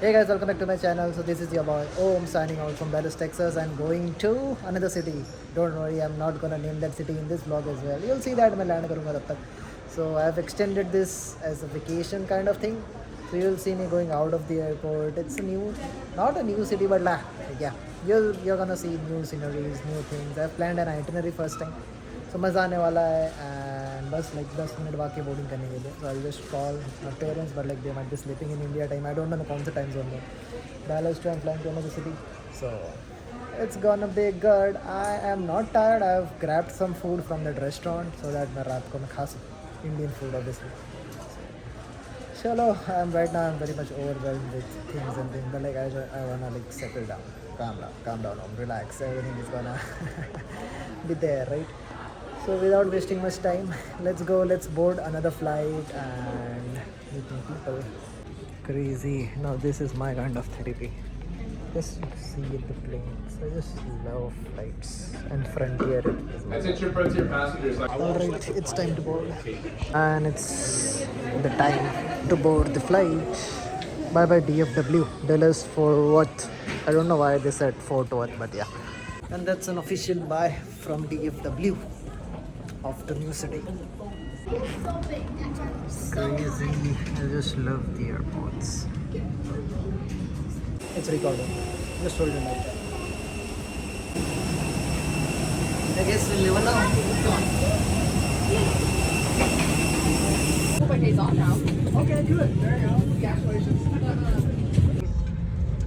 Hey guys, welcome back to my channel. So this is your boy Om signing out from Dallas, Texas and going to another city. Don't worry, I'm not gonna name that city in this vlog as well. You'll see that मैं land करूँगा तब तक. So I've extended this as a vacation kind of thing. So you'll see me going out of the airport. It's a new, not a new city, but yeah, you're gonna see new sceneries, new things. I've planned an itinerary first time. So मज़ा आने वाला है and बस like 10 minute बाकी boarding करने के लिए. So I'll just call my parents, but like they might be sleeping in India time. I don't know कौन सा time zone में. Dallas to I'm flying to another city. So it's gonna be good. I am not tired. I've grabbed some food from that restaurant so that मैं रात को मैं खा सकूँ Indian food obviously. Chalo, I'm very much overwhelmed with things and things, but like I wanna like settle down, calm down, relax. Everything is gonna be there, right? So without wasting much time, let's board another flight and meet new people. Crazy. Now this is my kind of therapy. Just see the planes. I just love flights and Frontier. That's a trip right to your passengers. Alright, it's time to board. And it's the time to board the flight. Bye bye DFW. Dallas for what? I don't know why they said Fort Worth, but yeah. And that's an official bye from DFW of the new city. Crazy. I just love the airports. It's recording. Just hold it like that. I guess we'll live now. Hope my day's off now. Okay, good. There you go. Congratulations.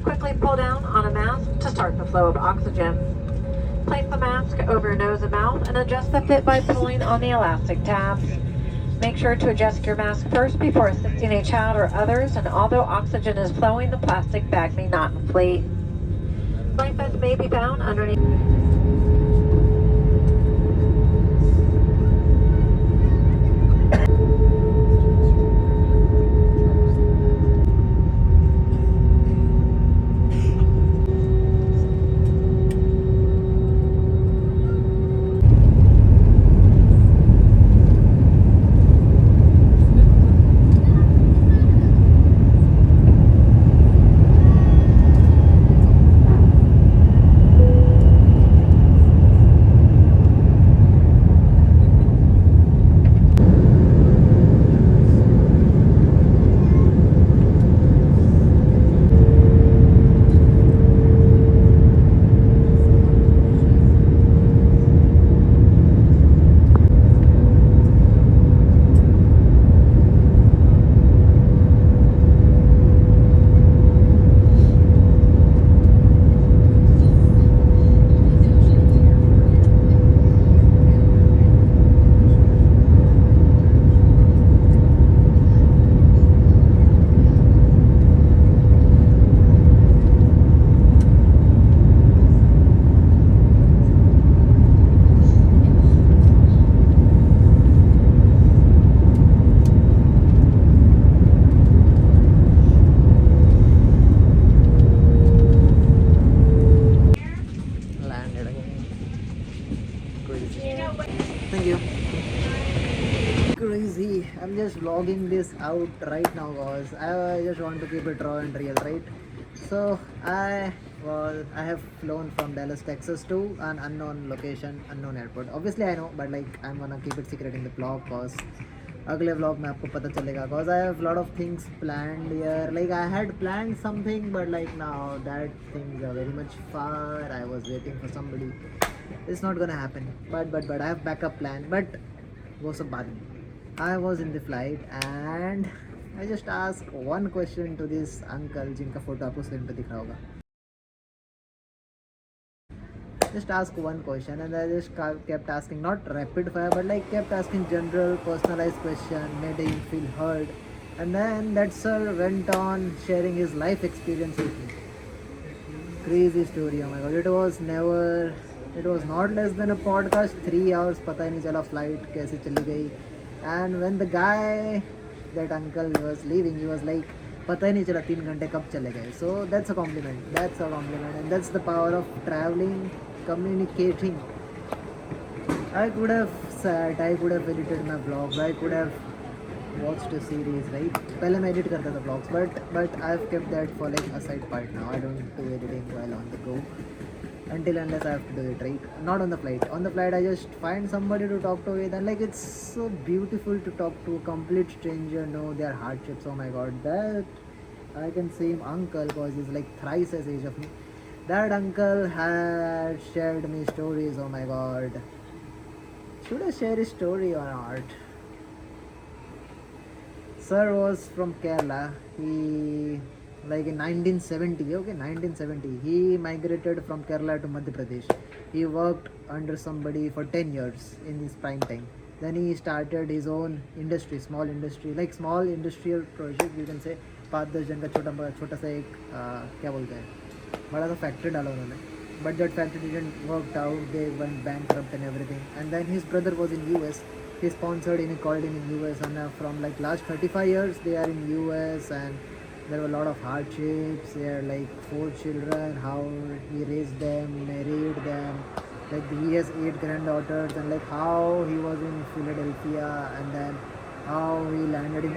Quickly pull down on a mask to start the flow of oxygen. Place the mask over your nose and mouth and adjust the fit by pulling on the elastic tabs. Make sure to adjust your mask first before assisting a child or others, and although oxygen is flowing, the plastic bag may not inflate. Life vest may be found underneath. Thank you. Crazy. I'm just vlogging this out right now, guys. I just want to keep it raw and real, right? So I have flown from Dallas, Texas to an unknown location, unknown airport. Obviously I know, but like I'm gonna keep it secret in the vlog cause अगले vlog में आपको पता चलेगा cause I have lot of things planned here. Like I had planned something, but like now that things are very much far. I was waiting for somebody. It's not gonna happen. But I have backup plan. But वो सब बाद में. I was in the flight and I just asked one question to this uncle जिनका photo आपको screen पे दिख रहा होगा. Just ask one question and I just kept asking, not rapid fire, but like kept asking general personalized question, made him feel heard. And then that sir went on sharing his life experience with me. Crazy story, oh my god. It was not less than a podcast, 3 hours, पता ही नहीं चला flight कैसे चली गई. And when the guy, that uncle was leaving, he was like, पता ही नहीं चला 3 घंटे कब चले गए. So that's a compliment. And that's the power of traveling, communicating. I could have sat, I could have edited my vlog, I could have watched a series, right? पहले मैं edit करता था vlogs, but I've kept that for like a side part now. I don't do editing while on the go until unless I have to do it, right? Not on the flight. On the flight, I just find somebody to talk to with, and like it's so beautiful to talk to a complete stranger, know their hardships. Oh my God, that I can say him uncle because he's like thrice as age of me. That uncle had shared me stories. Oh my God, should I share his story or not? Sir was from Kerala. He like in 1970, okay, 1970, he migrated from Kerala to Madhya Pradesh. He worked under somebody for 10 years in his prime time. Then he started his own industry, small industry, like small industrial project, you can say. 5-10 जन का छोटा सा एक क्या बोलते हैं, बड़ा सा फैक्ट्री डाला उन्होंने. But that factory didn't work out. They went bankrupt and everything. And then his brother was in US. He sponsored him, he called him in US, and from like last 35 years they are in US, and there were a lot of hardships. They are like 4 children, how he raised them, married them, like he has 8 granddaughters, and like how he was in Philadelphia, and then how he landed in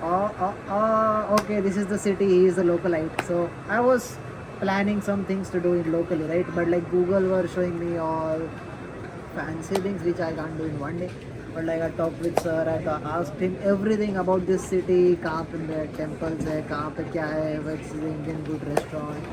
okay, this is the city, he is a localite. So I was planning some things to do it locally, right? But like Google were showing me all fancy things which I can't do in one day. But like I talked with sir, I asked him everything about this city, कहाँ पे temples है, कहाँ पे क्या है, what's the Indian good restaurant,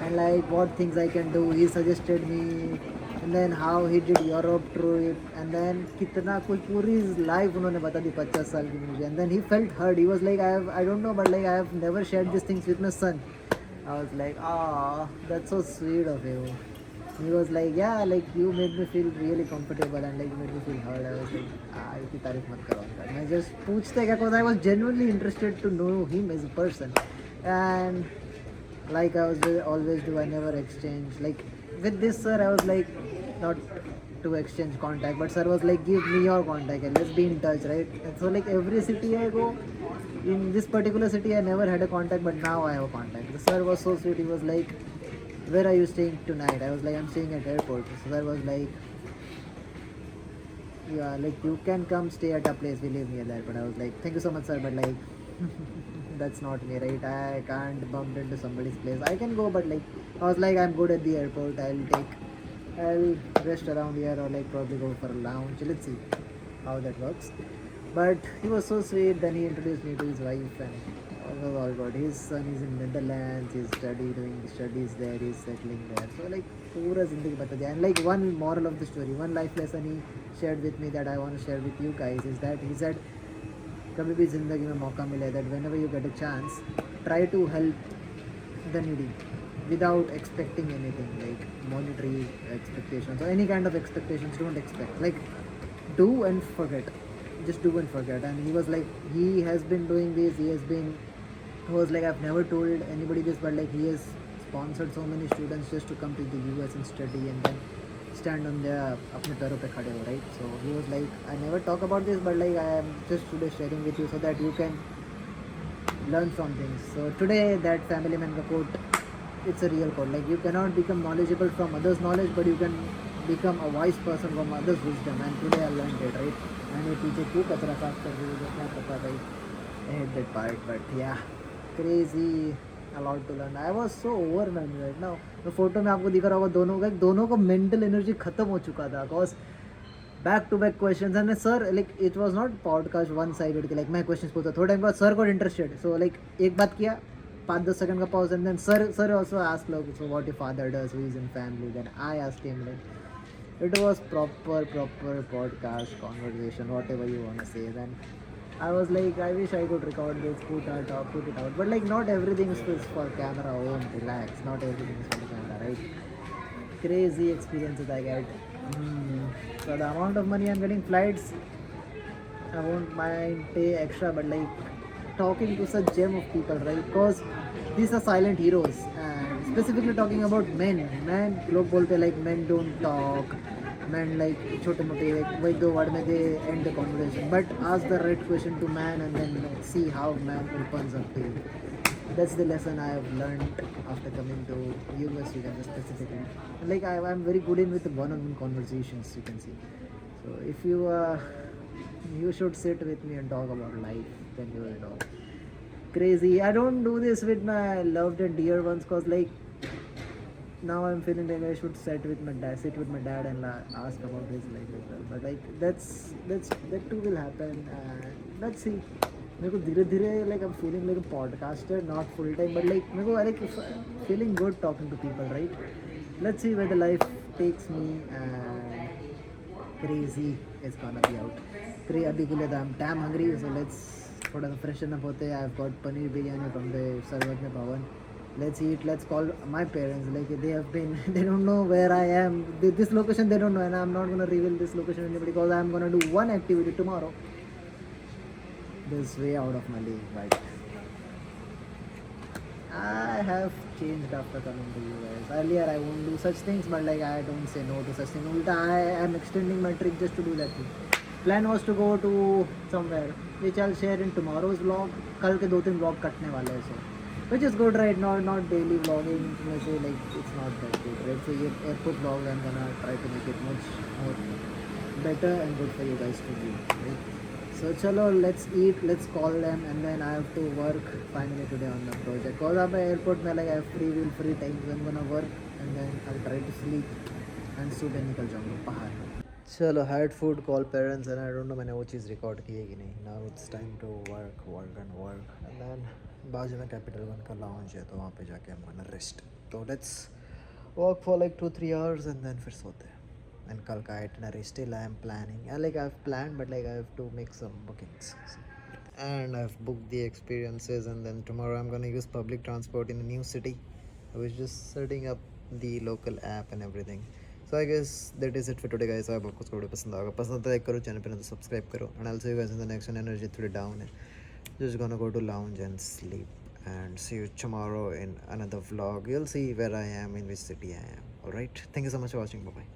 and like what things I can do. He suggested me, and then how he did Europe trip, and then कितना कुछ पूरी life उन्होंने बता दी 50 साल की मुझे. And then he felt hurt. He was like, I don't know, but like I have never shared these things with my son. I was like, that's so sweet of you. He was like, yeah, like you made me feel really comfortable, and like you made me feel heard. I was like, इसकी तारीफ मत करो uncle. मैं just पूछते क्या, because I was genuinely interested to know him as a person, and like I was always do, I never exchange. Like with this sir, I was like not to exchange contact, but sir was like, give me your contact and let's be in touch, right? And so like every city I go, in this particular city I never had a contact, but now I have a contact. The sir was so sweet. He was like, where are you staying tonight? I was like, I'm staying at airport. So I was like, yeah, like you can come stay at a place, we live near that. But I was like, thank you so much sir, but like that's not me, right? I can't bump into somebody's place. I can go, but like I was like, I'm good at the airport. I'll rest around here, or like probably go for a lounge. Let's see how that works. But he was so sweet. Then he introduced me to his wife, and it was all good. His son is in Netherlands. He's doing studies there. He's settling there. So like पूरा जिंदगी बता दिया. And like one moral of the story, one life lesson he shared with me that I want to share with you guys is that he said, कभी भी जिंदगी में मौका मिले, that whenever you get a chance, try to help the needy without expecting anything like monetary expectations or any kind of expectations. Don't expect. Like do and forget. Just do and forget. And he was like, he has been doing this. He was like, I've never told anybody this, but like he has sponsored so many students just to come to the US and study and then stand on their अपने पैरों पे खड़े हो, right? So he was like, I never talk about this, but like I am just today sharing with you so that you can learn from things. So today that family man का quote, it's a real quote. Like you cannot become knowledgeable from others' knowledge, but you can become a wise person from others' wisdom. And today I learned it, right? And ये पीछे क्यों कचरा साफ कर रही है, क्या पता भाई. I hate that part, but yeah, crazy, a lot to learn. I was so overwhelmed right now. तो फोटो में आपको दिख रहा होगा दोनों को मेंटल एनर्जी खत्म हो चुका था, cause back to back questions. And sir, like it was not podcast one sided कि like मैं questions पूछता, थोड़ा टाइम बाद sir got interested. So like एक बात किया, 5-10 सेकंड का pause, and then sir also asked like, so what your father does, who is in family. Then I asked him, like it was proper podcast conversation, whatever you want to say. Then I was like, I wish I could record this, put it out, but like not everything is for camera. Oh, relax, not everything is for the camera, right? Crazy experiences I get. So the amount of money I'm getting, flights, I won't mind pay extra, but like talking to such gem of people, right? Because these are silent heroes, and specifically talking about men. लोग बोलते like men don't talk, men like छोटे मोटे like वही 2 word में they end the conversation. But ask the right question to man, and then see how man opens up to you. That's the lesson I have learned after coming to US, you can say specifically. Like I'm very good in with the one-on-one conversations, you can see. So if you You should sit with me and talk about life when you are dog. Crazy. I don't do this with my loved and dear ones cause like now I'm feeling like I should sit with my dad and ask about his life as well. But like that too will happen. And let's see. मेरे को धीरे धीरे like I'm feeling like a podcaster, not full time, but like मेरे को like feeling good talking to people, right? Let's see where the life takes me. And crazy is gonna be out. अभी के लिए I'm damn hungry, so let's थोड़ा सा freshen up होते हैं. I've got paneer biryani from the Sarvatna Bhavan. Let's eat. Let's call my parents. Like they don't know where I am. This location they don't know, and I'm not gonna reveal this location to anybody because I'm gonna do one activity tomorrow. This way out of my league, but I have changed after coming to US. Earlier I won't do such things, but like I don't say no to such things. Ulta, I am extending my trip just to do that thing. Plan was to go to somewhere, which I'll share in tomorrow's vlog. कल के 2-3 vlog कटने वाले हैं so. Which is good, right? Not daily vlogging. वैसे like it's not that good, right? So ये airport vlog I'm gonna try to make it much more better and good for you guys to do, right? So chalo, let's eat, let's call them, and then I have to work finally today on the project. Cause I'm at airport में like I have free time, so I'm gonna work and then I'll try to sleep and सुबह निकल जाऊँगा बाहर. चलो, had food, call parents, and I don't know मैंने वो चीज़ record की है कि नहीं. Now it's time to work and then बाजू में Capital One का lounge है तो वहाँ पे जाके I'm gonna rest. तो let's walk for like 2-3 hours and then फिर सोते हैं. And कल का itinerary still I am planning. Like I've planned, but like I have to make some bookings. And I've booked the experiences, and then tomorrow I'm gonna use public transport in a new city. I was just setting up the local app and everything. So I guess that is it for today, guys. I hope आपको पसंद आएगा. पसंद तो like करो, channel पे ना तो subscribe करो. And I'll see you guys in the next one. Energy थोड़ी down है. Just gonna go to lounge and sleep. And see you tomorrow in another vlog. You'll see where I am, in which city I am. Alright. Thank you so much for watching. Bye bye.